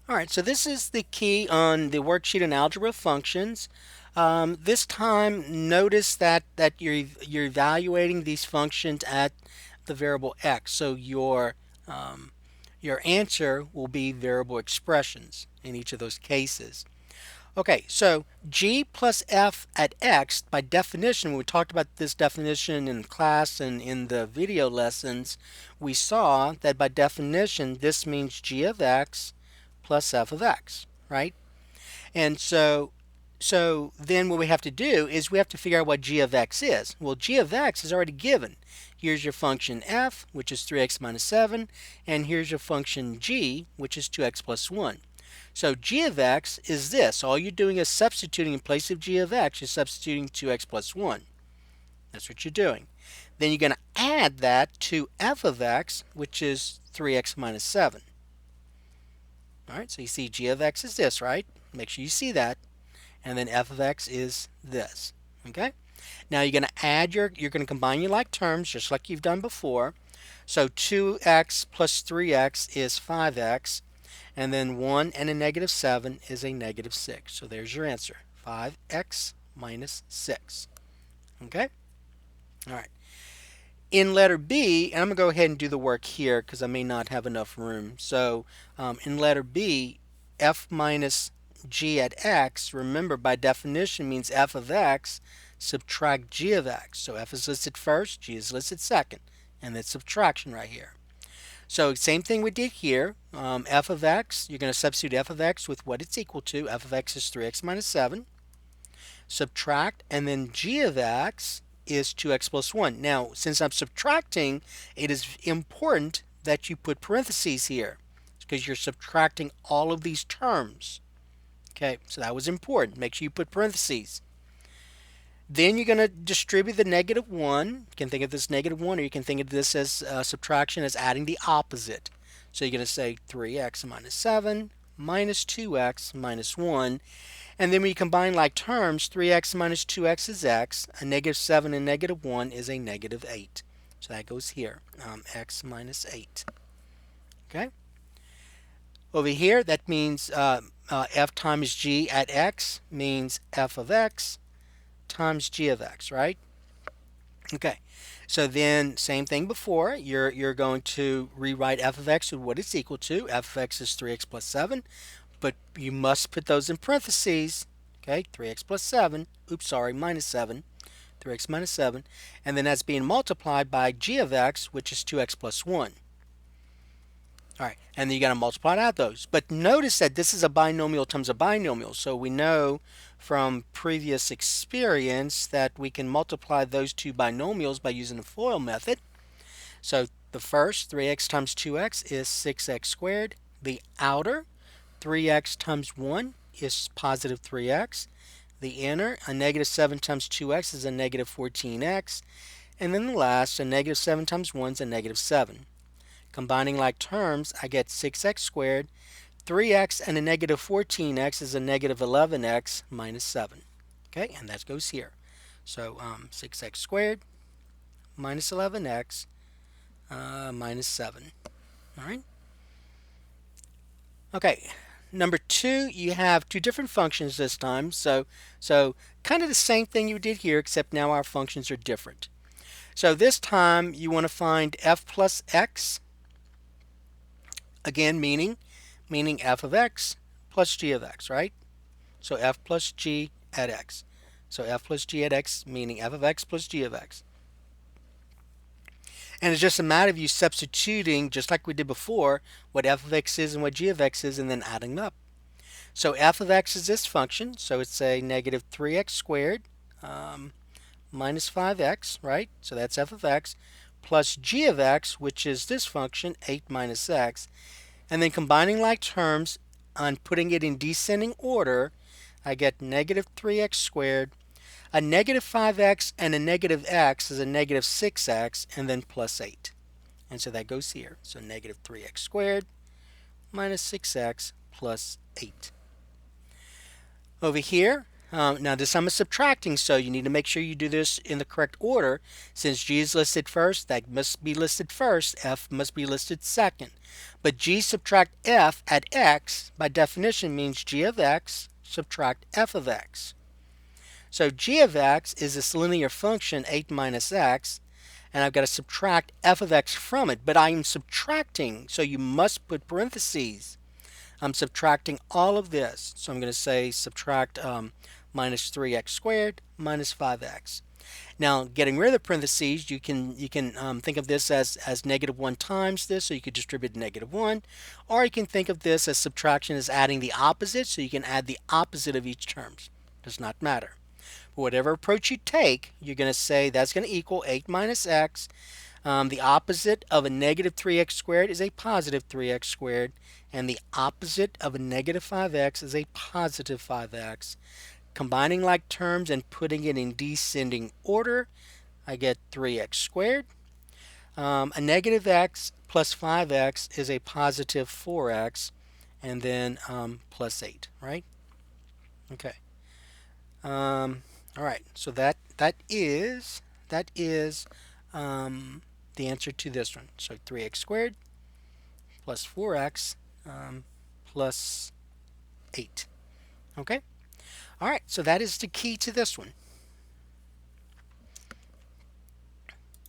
All right, so this is the key on the worksheet on algebra functions. This time, notice that you're evaluating these functions at the variable x. So your answer will be variable expressions in each of those cases. Okay, so g plus f at x, by definition, when we talked about this definition in class and in the video lessons, we saw that by definition, this means g of x plus f of x, right? And so then what we have to do is we have to figure out what g of x is. Well, g of x is already given. Here's your function f, which is 3x minus 7, and here's your function g, which is 2x plus 1. So g of x is this. All you're doing is substituting in place of g of x, you're substituting 2x plus 1. That's what you're doing. Then you're going to add that to f of x, which is 3x minus 7. All right, so you see g of x is this, right? Make sure you see that. And then f of x is this. Okay? Now you're going to you're going to combine your like terms just like you've done before. So 2x plus 3x is 5x. And then 1 and a negative 7 is a negative 6. So there's your answer. 5x minus 6. Okay? All right. In letter B, and I'm going to go ahead and do the work here because I may not have enough room. So in letter B, f minus g at x, remember by definition means f of x, subtract g of x. So f is listed first, g is listed second, and that's subtraction right here. So same thing we did here, f of x, you're going to substitute f of x with what it's equal to. F of x is 3x minus 7. Subtract, and then g of x is 2x plus 1. Now, since I'm subtracting, it is important that you put parentheses here because you're subtracting all of these terms. Okay, so that was important. Make sure you put parentheses. Then you're going to distribute the negative 1. You can think of this negative 1, or you can think of this as subtraction as adding the opposite. So you're going to say 3x minus 7 minus 2x minus 1. And then when you combine like terms, 3x minus 2x is x. A negative 7 and negative 1 is a negative 8. So that goes here, x minus 8. Okay? Over here, that means f times g at x means f of x times g of x, right? Okay, so then same thing before. You're going to rewrite f of x with what it's equal to. F of x is 3x plus 7, but you must put those in parentheses. Okay, 3x plus 7, oops, sorry, minus 7, 3x minus 7, and then that's being multiplied by g of x, which is 2x plus 1. All right, and then you got to multiply out those. But notice that this is a binomial times a binomial, so we know from previous experience that we can multiply those two binomials by using the FOIL method. So the first, 3x times 2x is 6x squared. The outer, 3x times 1 is positive 3x. The inner, a negative 7 times 2x is a negative 14x. And then the last, a negative 7 times 1 is a negative 7. Combining like terms, I get 6x squared. 3x and a negative 14x is a negative 11x minus 7. Okay, and that goes here. So 6x squared minus 11x minus 7. All right. Okay, number 2, you have two different functions this time. So kind of the same thing you did here, except now our functions are different. So this time you want to find f plus x. Again, meaning f of x plus g of x, right? So f plus g at x. So f plus g at x, meaning f of x plus g of x. And it's just a matter of you substituting, just like we did before, what f of x is and what g of x is, and then adding them up. So f of x is this function, so it's a negative 3x squared minus 5x, right? So that's f of x, plus g of x, which is this function, 8 minus x. And then combining like terms and putting it in descending order, I get negative 3x squared. A negative 5x and a negative x is a negative 6x, and then plus 8. And so that goes here. So negative 3x squared minus 6x plus 8. Over here, Now this sum is subtracting, so you need to make sure you do this in the correct order. Since g is listed first, that must be listed first, f must be listed second. But g subtract f at x, by definition, means g of x subtract f of x. So g of x is this linear function 8 minus x, and I've got to subtract f of x from it, but I'm subtracting, so you must put parentheses. I'm subtracting all of this. So I'm going to say subtract minus 3x squared minus 5x. Now, getting rid of the parentheses, you can think of this as negative 1 times this, so you could distribute negative 1. Or you can think of this as subtraction as adding the opposite, so you can add the opposite of each term. Does not matter. But whatever approach you take, you're going to say that's going to equal 8 minus x. The opposite of a negative 3x squared is a positive 3x squared, and the opposite of a negative 5x is a positive 5x. Combining like terms and putting it in descending order, I get 3x squared. A negative x plus 5x is a positive 4x, and then plus 8, right? Okay. All right. So that is the answer to this one. So 3x squared plus 4x plus 8. Okay? All right, so that is the key to this one.